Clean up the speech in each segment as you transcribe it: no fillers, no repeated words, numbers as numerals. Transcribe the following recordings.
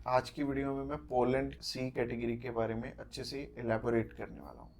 आज की वीडियो में मैं पोलैंड सी कैटेगरी के बारे में अच्छे से एलैबोरेट करने वाला हूँ।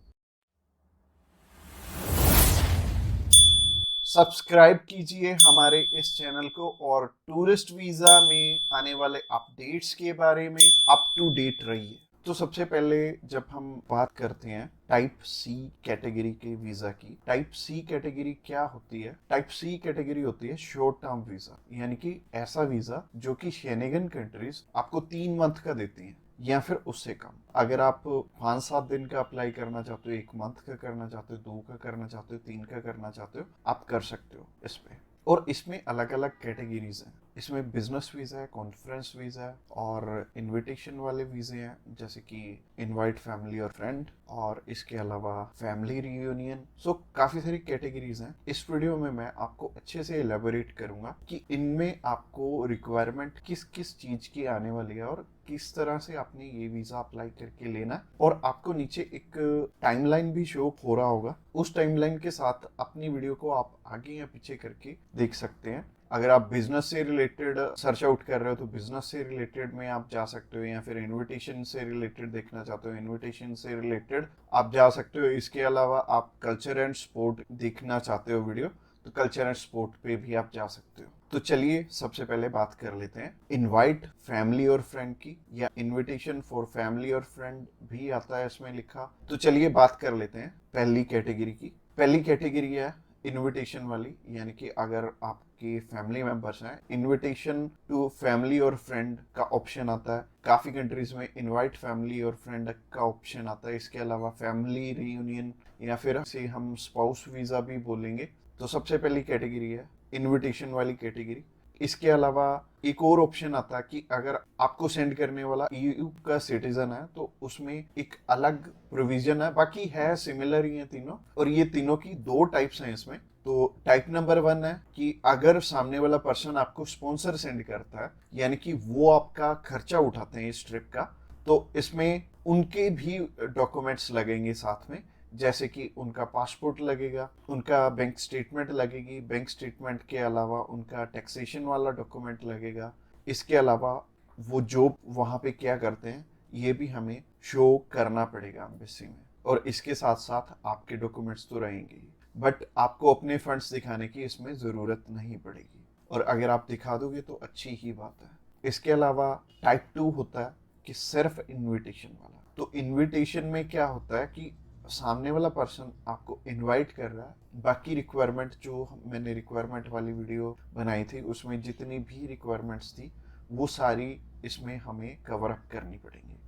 सब्सक्राइब कीजिए हमारे इस चैनल को और टूरिस्ट वीजा में आने वाले अपडेट्स के बारे में अप टू डेट रहिए। तो सबसे पहले जब हम बात करते हैं टाइप सी कैटेगरी के वीजा की, टाइप सी कैटेगरी क्या होती है? टाइप सी कैटेगरी होती है शॉर्ट टर्म वीजा, यानी कि ऐसा वीजा जो कि शेनेगन कंट्रीज आपको 3 मंथ का देती हैं या फिर उससे कम। अगर आप 5-7 दिन का अप्लाई करना चाहते हो, 1 मंथ का करना चाहते हो, 2 का करना चाहते हो, 3 का करना चाहते हो, आप कर सकते हो इस पे। और इसमें अलग अलग कैटेगरीज हैं। इसमें बिजनेस वीजा है, कॉन्फ्रेंस वीजा है और इनविटेशन वाले वीजे हैं, जैसे कि इनवाइट फैमिली और फ्रेंड, और इसके अलावा फैमिली रियूनियन। सो काफी सारी कैटेगरीज हैं। इस वीडियो में मैं आपको अच्छे से एलेबोरेट करूंगा कि इनमें आपको रिक्वायरमेंट किस किस चीज की आने वाली है और किस तरह से आपने ये वीजा अप्लाई करके लेना है। और आपको नीचे एक टाइमलाइन भी शो हो रहा होगा, उस टाइमलाइन के साथ अपनी वीडियो को आप आगे या पीछे करके देख सकते हैं। अगर आप बिजनेस से रिलेटेड सर्च आउट कर रहे हो तो बिजनेस से रिलेटेड में आप जा सकते हो, या फिर इनविटेशन से रिलेटेड देखना चाहते हो इनविटेशन से रिलेटेड आप जा सकते हो। इसके अलावा आप कल्चर एंड स्पोर्ट देखना चाहते हो वीडियो, तो कल्चर एंड स्पोर्ट पे भी आप जा सकते हो। तो चलिए सबसे पहले बात कर लेते हैं इनवाइट फैमिली और फ्रेंड की, या इनविटेशन फॉर फैमिली और फ्रेंड भी आता है इसमें लिखा। तो चलिए बात कर लेते हैं पहली कैटेगरी की। पहली कैटेगरी है इनविटेशन वाली, यानी कि अगर आपके फैमिली मेंबर्स हैं, इनविटेशन टू फैमिली और फ्रेंड का ऑप्शन आता है। काफी कंट्रीज में इनवाइट फैमिली और फ्रेंड का ऑप्शन आता है। इसके अलावा फैमिली रियूनियन, या फिर इसे हम स्पाउस वीजा भी बोलेंगे। तो सबसे पहली कैटेगरी है इनविटेशन वाली कैटेगरी। इसके अलावा एक और ऑप्शन आता है कि अगर आपको सेंड करने वाला ईयू का सिटीजन है तो उसमें एक अलग प्रोविजन है, बाकी है सिमिलर ही है तीनों। और ये तीनों की 2 टाइप्स हैं इसमें। तो टाइप नंबर 1 है कि अगर सामने वाला पर्सन आपको स्पॉन्सर सेंड करता है, यानी कि वो आपका खर्चा उठाते हैं इस ट्रिप का, तो इसमें उनके भी डॉक्यूमेंट्स लगेंगे साथ में, जैसे कि उनका पासपोर्ट लगेगा, उनका बैंक स्टेटमेंट लगेगी, बैंक स्टेटमेंट के अलावा उनका टैक्सेशन वाला डॉक्यूमेंट लगेगा। इसके अलावा वो जॉब वहाँ पे क्या करते हैं ये भी हमें शो करना पड़ेगा एम्बेसी में। और इसके साथ साथ आपके डॉक्यूमेंट्स तो रहेंगे ही, बट आपको अपने फंड्स दिखाने की इसमें ज़रूरत नहीं पड़ेगी, और अगर आप दिखा दोगे तो अच्छी ही बात है। इसके अलावा टाइप 2 होता है कि सिर्फ इनविटेशन वाला। तो इनविटेशन में क्या होता है कि सामने वाला पर्सन आपको इनवाइट कर रहा है, बाकी रिक्वायरमेंट जो मैंने रिक्वायरमेंट वाली वीडियो बनाई थी उसमें जितनी भी रिक्वायरमेंट्स थी वो सारी इसमें हमें कवर अप करनी पड़ेंगी।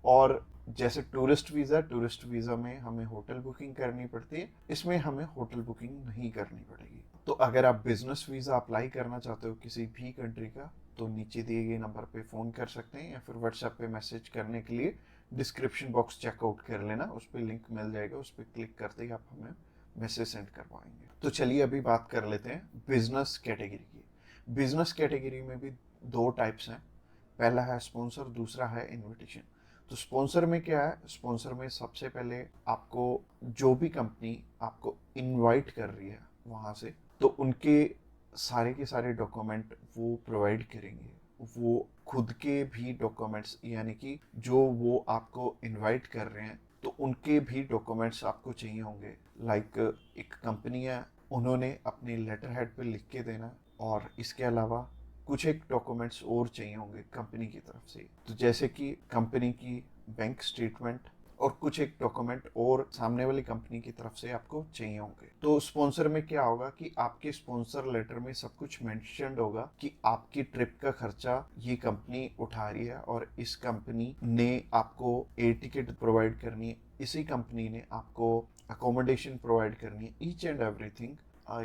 और जैसे टूरिस्ट वीज़ा में हमें होटल बुकिंग करनी पड़ती है, इसमें हमें होटल बुकिंग नहीं करनी पड़ेगी। तो अगर आप बिजनेस वीज़ा अप्लाई करना चाहते हो किसी भी कंट्री का, तो नीचे दिए गए नंबर पे फ़ोन कर सकते हैं, या फिर व्हाट्सएप पे मैसेज करने के लिए डिस्क्रिप्शन बॉक्स चेकआउट कर लेना, उस पर लिंक मिल जाएगा, उस पर क्लिक करते ही आप हमें मैसेज सेंड कर पाएंगे। तो चलिए अभी बात कर लेते हैं बिजनेस कैटेगरी की। बिजनेस कैटेगरी में भी 2 टाइप्स हैं, पहला है स्पॉन्सर, दूसरा है इनविटेशन। तो स्पॉन्सर में क्या है? स्पॉन्सर में सबसे पहले आपको जो भी कंपनी आपको इनवाइट कर रही है वहाँ से, तो उनके सारे के सारे डॉक्यूमेंट वो प्रोवाइड करेंगे। वो खुद के भी डॉक्यूमेंट्स, यानी कि जो वो आपको इनवाइट कर रहे हैं तो उनके भी डॉक्यूमेंट्स आपको चाहिए होंगे। लाइक एक कंपनी है, उन्होंने अपने लेटर हेड पे लिख के देना, और इसके अलावा कुछ एक डॉक्यूमेंट्स और चाहिए होंगे कंपनी की तरफ से। तो जैसे कि कंपनी की बैंक स्टेटमेंट और कुछ एक डॉक्यूमेंट और सामने वाली कंपनी की तरफ से आपको चाहिए होंगे। तो स्पॉन्सर में क्या होगा कि आपके स्पॉन्सर लेटर में सब कुछ मेंशन्ड होगा कि आपकी ट्रिप का खर्चा ये कंपनी उठा रही है, और इस कंपनी ने आपको एयर टिकट प्रोवाइड करनी है, इसी कंपनी ने आपको अकोमोडेशन प्रोवाइड करनी है, ईच एंड एवरीथिंग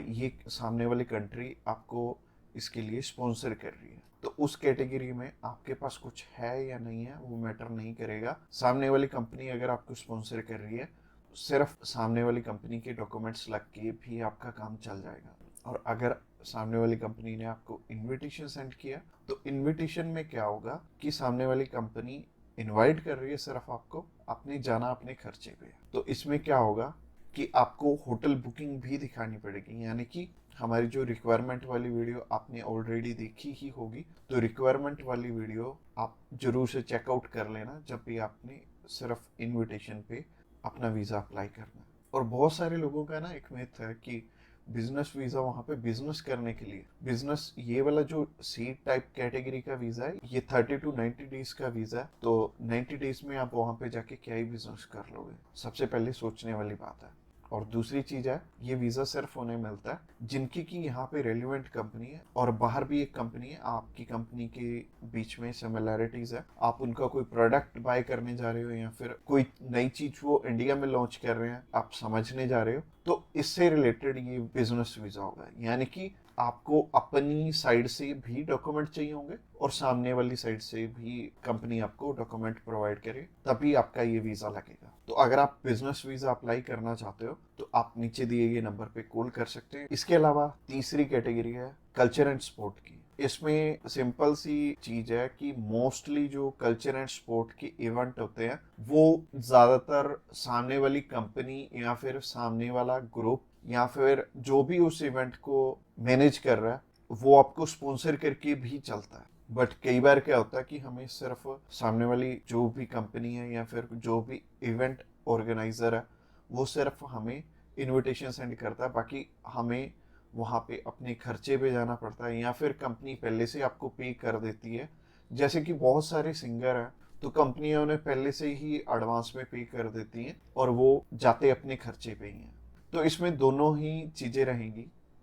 ये सामने वाली कंट्री आपको इसके लिए स्पॉन्सर कर रही है। तो उस कैटेगरी में आपके पास कुछ है या नहीं है वो मैटर नहीं करेगा। सामने वाली कंपनी अगर आपको स्पॉन्सर कर रही है, सिर्फ सामने वाली कंपनी के डॉक्यूमेंट्स लग के भी आपका काम चल जाएगा। और अगर सामने वाली कंपनी ने आपको इनविटेशन सेंड किया, तो इनविटेशन में क्या होगा कि सामने वाली कंपनी इनवाइट कर रही है सिर्फ आपको, आपने जाना अपने खर्चे पे। तो इसमें क्या होगा कि आपको होटल बुकिंग भी दिखानी पड़ेगी, यानी कि हमारी जो रिक्वायरमेंट वाली वीडियो आपने ऑलरेडी देखी ही होगी, तो रिक्वायरमेंट वाली वीडियो आप जरूर से चेकआउट कर लेना जब भी आपने सिर्फ इनविटेशन पे अपना वीज़ा अप्लाई करना है। और बहुत सारे लोगों का ना एक मिथ है कि बिजनेस वीज़ा वहाँ पे बिजनेस करने के लिए, बिजनेस ये वाला जो सी टाइप कैटेगरी का वीज़ा है ये 30 to 90 डेज का वीज़ा है, तो 90 डेज में आप वहाँ पे जाके क्या ही बिजनेस कर लोगे, सबसे पहले सोचने वाली बात है। और दूसरी चीज है, ये वीजा सिर्फ उन्हें मिलता है जिनकी की यहाँ पे रेलिवेंट कंपनी है और बाहर भी एक कंपनी है, आपकी कंपनी के बीच में सिमिलैरिटीज है, आप उनका कोई प्रोडक्ट बाय करने जा रहे हो या फिर कोई नई चीज वो इंडिया में लॉन्च कर रहे हैं आप समझने जा रहे हो, तो इससे रिलेटेड ये बिजनेस वीजा होगा। यानी कि आपको अपनी साइड से भी डॉक्यूमेंट चाहिए होंगे और सामने वाली साइड से भी कंपनी आपको डॉक्यूमेंट प्रोवाइड करे, तभी आपका ये वीजा लगेगा। तो अगर आप बिजनेस वीजा अप्लाई करना चाहते हो तो आप नीचे दिए गए नंबर पे कॉल कर सकते हैं। इसके अलावा तीसरी कैटेगरी है कल्चर एंड स्पोर्ट की। इसमें सिंपल सी चीज है कि मोस्टली जो कल्चर एंड स्पोर्ट के इवेंट होते हैं वो ज्यादातर सामने वाली कंपनी या फिर सामने वाला ग्रुप या फिर जो भी उस इवेंट को मैनेज कर रहा है वो आपको स्पॉन्सर करके भी चलता है। बट कई बार क्या होता है कि हमें सिर्फ सामने वाली जो भी कंपनी है या फिर जो भी इवेंट ऑर्गेनाइजर है वो सिर्फ हमें इनविटेशन सेंड करता है, बाकी हमें वहाँ पे अपने खर्चे पे जाना पड़ता है या फिर कंपनी पहले से आपको पे कर देती है। जैसे कि बहुत सारे सिंगर हैं तो कंपनियां उन्हें पहले से ही एडवांस में पे कर देती हैं और वो जाते अपने खर्चे पे ही हैं। तो इसमें दोनों ही चीज़ें रहेंगी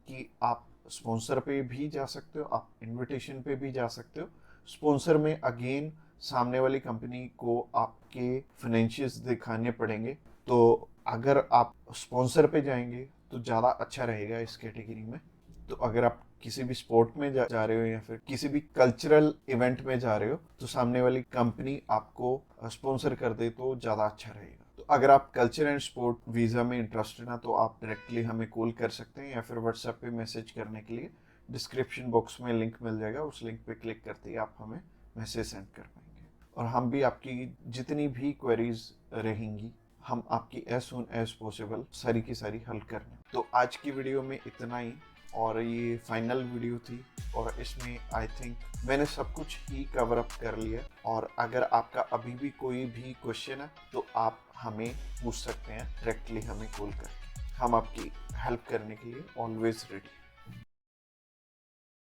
कि आप स्पॉन्सर पे भी जा सकते हो, आप इनविटेशन पे भी जा सकते हो। स्पॉन्सर में अगेन सामने वाली कंपनी को आपके फाइनेंशियल्स दिखाने पड़ेंगे, तो अगर आप स्पॉन्सर पे जाएंगे तो ज़्यादा अच्छा रहेगा इस कैटेगरी में। तो अगर आप किसी भी स्पोर्ट में जा रहे हो या फिर किसी भी कल्चरल इवेंट में जा रहे हो तो सामने वाली कंपनी आपको स्पॉन्सर कर दे तो ज़्यादा अच्छा रहेगा। तो अगर आप कल्चर एंड स्पोर्ट वीज़ा में इंटरेस्टेड हैं तो आप डायरेक्टली हमें कॉल कर सकते हैं या फिर व्हाट्सएप पे मैसेज करने के लिए डिस्क्रिप्शन बॉक्स में लिंक मिल जाएगा, उस लिंक पे क्लिक करते ही आप हमें मैसेज सेंड कर पाएंगे और हम भी आपकी जितनी भी क्वेरीज रहेंगी हम आपकी एज सुन एज पॉसिबल सारी की सारी हल करने। तो आज की वीडियो में इतना ही और ये फाइनल वीडियो थी और इसमें आई थिंक मैंने सब कुछ ही कवर अप कर लिया। और अगर आपका अभी भी कोई भी क्वेश्चन है तो आप हमें पूछ सकते हैं डायरेक्टली हमें कॉल करके, हम आपकी हेल्प करने के लिए ऑलवेज रेडी।